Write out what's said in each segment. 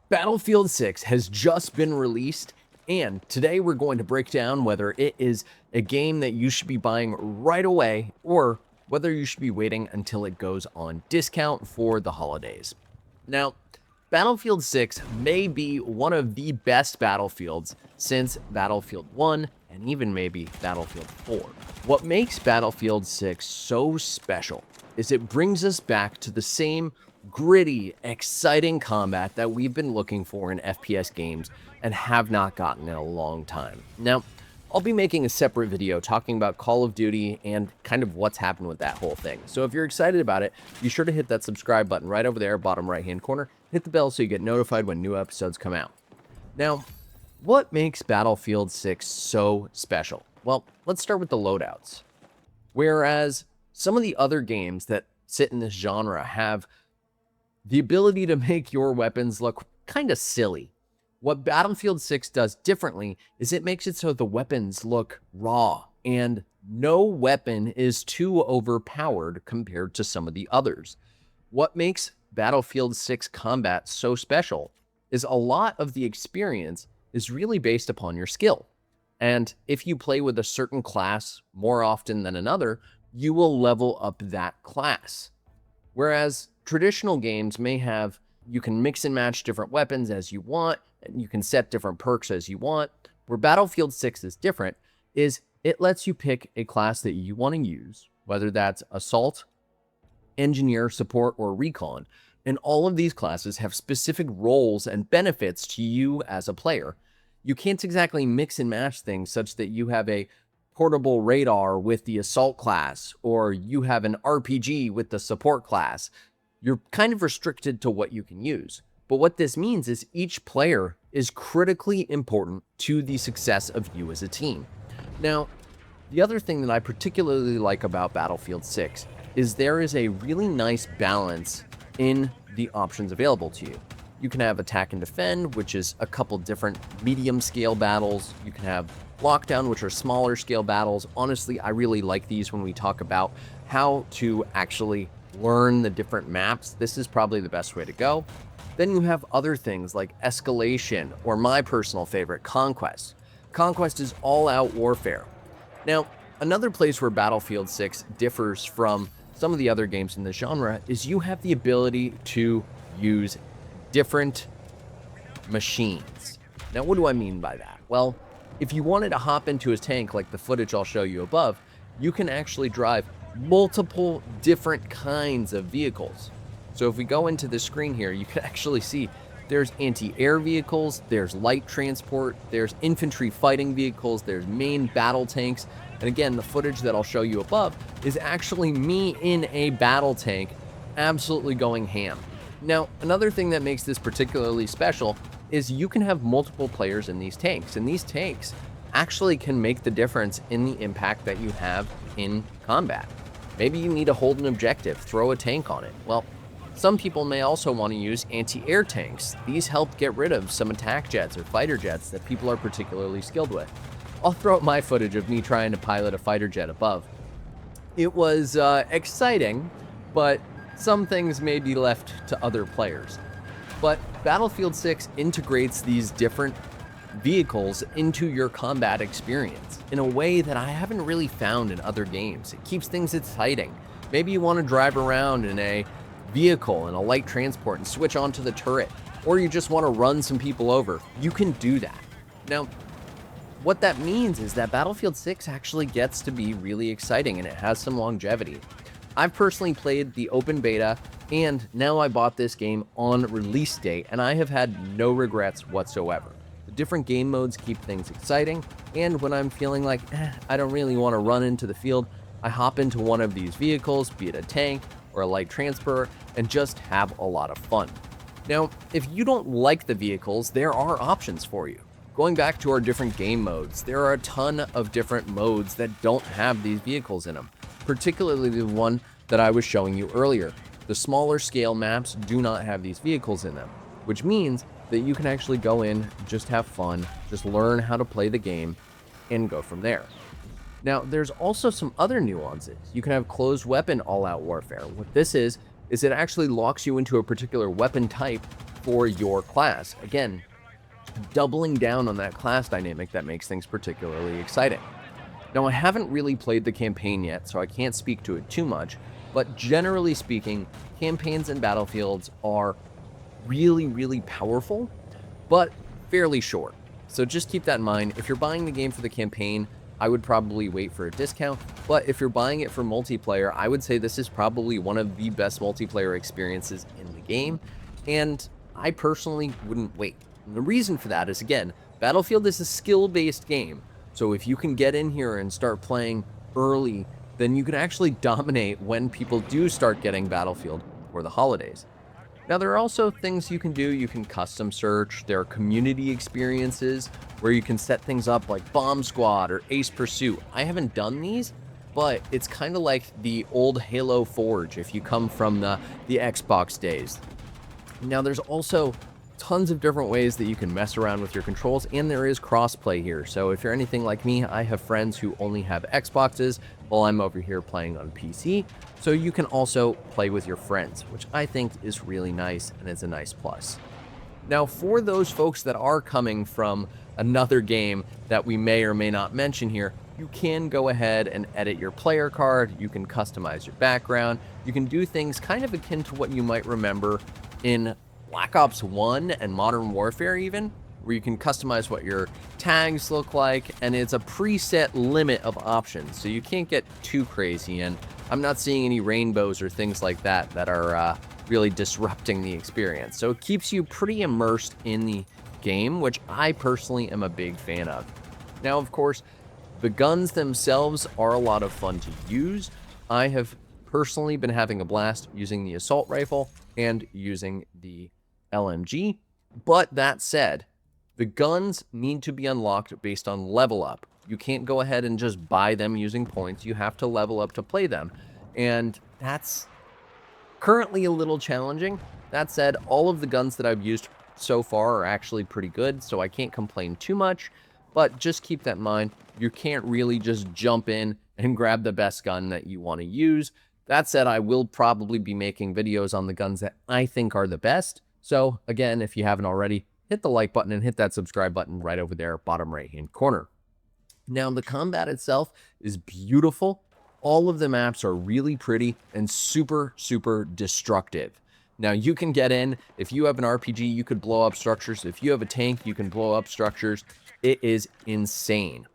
Battlefield 6 has just been released, and today we're going to break down whether it is a game that you should be buying right away or whether you should be waiting until it goes on discount for the holidays. Now, Battlefield 6 may be one of the best battlefields since Battlefield 1 and even maybe Battlefield 4. What makes Battlefield 6 so special is it brings us back to the same gritty, exciting combat that we've been looking for in FPS games and have not gotten in a long time. Now, I'll be making a separate video talking about Call of Duty and kind of what's happened with that whole thing. So if you're excited about it, be sure to hit that subscribe button right over there, bottom right-hand corner. Hit the bell so you get notified when new episodes come out. Now, what makes Battlefield 6 so special? Well, let's start with the loadouts. Whereas some of the other games that sit in this genre have the ability to make your weapons look kind of silly. What Battlefield 6 does differently is it makes it so the weapons look raw, and no weapon is too overpowered compared to some of the others. What makes Battlefield 6 combat so special is a lot of the experience is really based upon your skill. And if you play with a certain class more often than another, you will level up that class. Whereas traditional games may have, you can mix and match different weapons as you want, and you can set different perks as you want. Where Battlefield 6 is different is it lets you pick a class that you want to use, whether that's Assault, Engineer, Support, or Recon. And all of these classes have specific roles and benefits to you as a player. You can't exactly mix and match things such that you have a portable radar with the Assault class, or you have an RPG with the Support class. You're kind of restricted to what you can use. But what this means is each player is critically important to the success of you as a team. Now, the other thing that I particularly like about Battlefield 6 is there is a really nice balance in the options available to you. You can have Attack and Defend, which is a couple different medium scale battles. You can have Lockdown, which are smaller scale battles. Honestly, I really like these when we talk about how to actually learn the different maps. This is probably the best way to go. Then you have other things like Escalation, or my personal favorite, Conquest. Conquest is all-out warfare. Now, another place where Battlefield 6 differs from some of the other games in the genre is you have the ability to use different machines. Now, what do I mean by that? Well, if you wanted to hop into a tank like the footage I'll show you above, you can actually drive multiple different kinds of vehicles. So if we go into the screen here, you can actually see there's anti-air vehicles, there's light transport, there's infantry fighting vehicles, there's main battle tanks. And again, the footage that I'll show you above is actually me in a battle tank absolutely going ham. Now, another thing that makes this particularly special is you can have multiple players in these tanks, and these tanks actually can make the difference in the impact that you have in combat. Maybe you need to hold an objective, throw a tank on it. Well, some people may also want to use anti-air tanks. These help get rid of some attack jets or fighter jets that people are particularly skilled with. I'll throw up my footage of me trying to pilot a fighter jet above. It was exciting, but some things may be left to other players. But Battlefield 6 integrates these different vehicles into your combat experience in a way that I haven't really found in other games. It keeps things exciting. Maybe you want to drive around in a vehicle in a light transport and switch onto the turret, or you just want to run some people over. You can do that. Now, what that means is that Battlefield 6 actually gets to be really exciting, and it has some longevity. I've personally played the open beta, and now I bought this game on release date, and I have had no regrets whatsoever. The different game modes keep things exciting, and when I'm feeling like, I don't really want to run into the field, I hop into one of these vehicles, be it a tank or a light transporter, and just have a lot of fun. Now, if you don't like the vehicles, there are options for you. Going back to our different game modes, there are a ton of different modes that don't have these vehicles in them, particularly the one that I was showing you earlier. The smaller scale maps do not have these vehicles in them, which means that you can actually go in, just have fun, just learn how to play the game, and go from there. Now, there's also some other nuances. You can have closed weapon all-out warfare. What this is it actually locks you into a particular weapon type for your class. Again, doubling down on that class dynamic that makes things particularly exciting. Now, I haven't really played the campaign yet, so I can't speak to it too much, but generally speaking, campaigns and battlefields are really, really powerful, but fairly short. So just keep that in mind. If you're buying the game for the campaign, I would probably wait for a discount, but if you're buying it for multiplayer, I would say this is probably one of the best multiplayer experiences in the game, and I personally wouldn't wait. And the reason for that is, again, Battlefield is a skill-based game, so if you can get in here and start playing early, then you can actually dominate when people do start getting Battlefield for the holidays. Now, there are also things you can do. You can custom search. There are community experiences where you can set things up like Bomb Squad or Ace Pursuit. I haven't done these, but it's kind of like the old Halo Forge if you come from the Xbox days. Now, there's also tons of different ways that you can mess around with your controls, and there is crossplay here. So if you're anything like me, I have friends who only have Xboxes while I'm over here playing on PC. So you can also play with your friends, which I think is really nice and is a nice plus. Now, for those folks that are coming from another game that we may or may not mention here, you can go ahead and edit your player card. You can customize your background. You can do things kind of akin to what you might remember in Black Ops 1 and Modern Warfare even, where you can customize what your tags look like, and it's a preset limit of options, so you can't get too crazy, and I'm not seeing any rainbows or things like that that are really disrupting the experience. So it keeps you pretty immersed in the game, which I personally am a big fan of. Now, of course, the guns themselves are a lot of fun to use. I have personally been having a blast using the assault rifle and using the LMG, but that said, the guns need to be unlocked based on level up. You can't go ahead and just buy them using points. You have to level up to play them, and that's currently a little challenging. That said, all of the guns that I've used so far are actually pretty good, so I can't complain too much, but just keep that in mind. You can't really just jump in and grab the best gun that you want to use. That said, I will probably be making videos on the guns that I think are the best. So again, if you haven't already, hit the like button and hit that subscribe button right over there, bottom right-hand corner. Now, the combat itself is beautiful. All of the maps are really pretty and super, super destructive. Now, you can get in. If you have an RPG, you could blow up structures. If you have a tank, you can blow up structures. It is insane.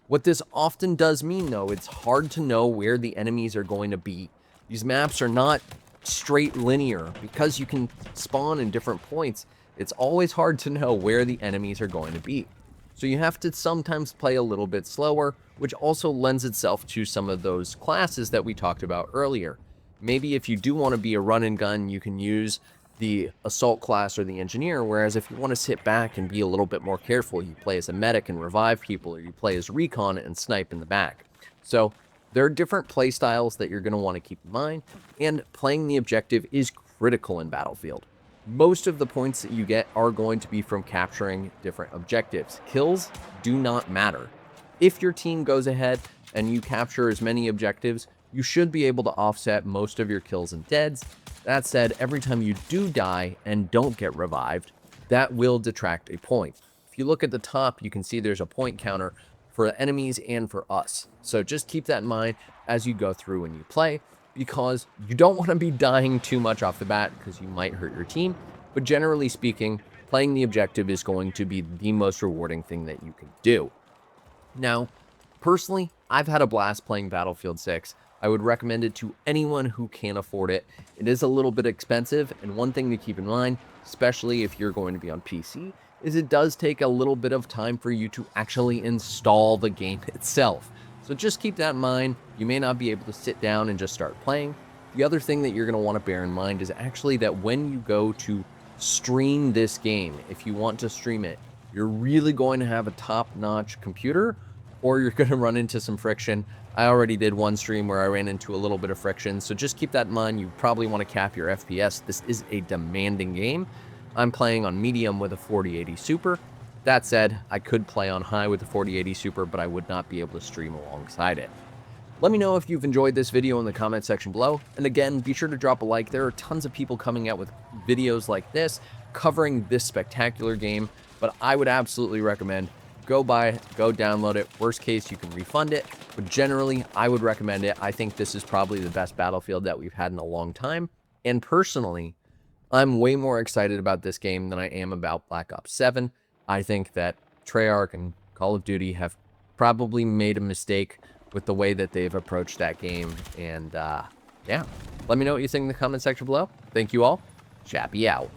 What this often does mean, though, it's hard to know where the enemies are going to be. These maps are not straight linear. Because you can spawn in different points, it's always hard to know where the enemies are going to be. So you have to sometimes play a little bit slower, which also lends itself to some of those classes that we talked about earlier. Maybe if you do want to be a run and gun, you can use the assault class or the engineer, whereas if you want to sit back and be a little bit more careful, you play as a medic and revive people, or you play as recon and snipe in the back. So there are different play styles that you're going to want to keep in mind, and playing the objective is critical in Battlefield. Most of the points that you get are going to be from capturing different objectives. Kills do not matter. If your team goes ahead and you capture as many objectives, you should be able to offset most of your kills and deads. That said, every time you do die and don't get revived, that will detract a point. If you look at the top, you can see there's a point counter for enemies and for us. So just keep that in mind as you go through and you play, because you don't want to be dying too much off the bat because you might hurt your team. But generally speaking, playing the objective is going to be the most rewarding thing that you can do. Now, personally, I've had a blast playing Battlefield 6. I would recommend it to anyone who can afford it. It is a little bit expensive, and one thing to keep in mind, especially if you're going to be on PC, is it does take a little bit of time for you to actually install the game itself. So just keep that in mind. You may not be able to sit down and just start playing. The other thing that you're going to want to bear in mind is actually that when you go to stream this game, if you want to stream it, you're really going to have a top-notch computer, or you're going to run into some friction. I already did one stream where I ran into a little bit of friction, so just keep that in mind. You probably want to cap your FPS. This is a demanding game. I'm playing on medium with a 4080 Super. That said, I could play on high with the 4080 Super, but I would not be able to stream alongside it. Let me know if you've enjoyed this video in the comment section below. And again, be sure to drop a like. There are tons of people coming out with videos like this covering this spectacular game, but I would absolutely recommend go buy it, go download it. Worst case, you can refund it, but generally, I would recommend it. I think this is probably the best Battlefield that we've had in a long time, and personally, I'm way more excited about this game than I am about Black Ops 7. I think that Treyarch and Call of Duty have probably made a mistake with the way that they've approached that game, and yeah, let me know what you think in the comment section below. Thank you all. Chappy out.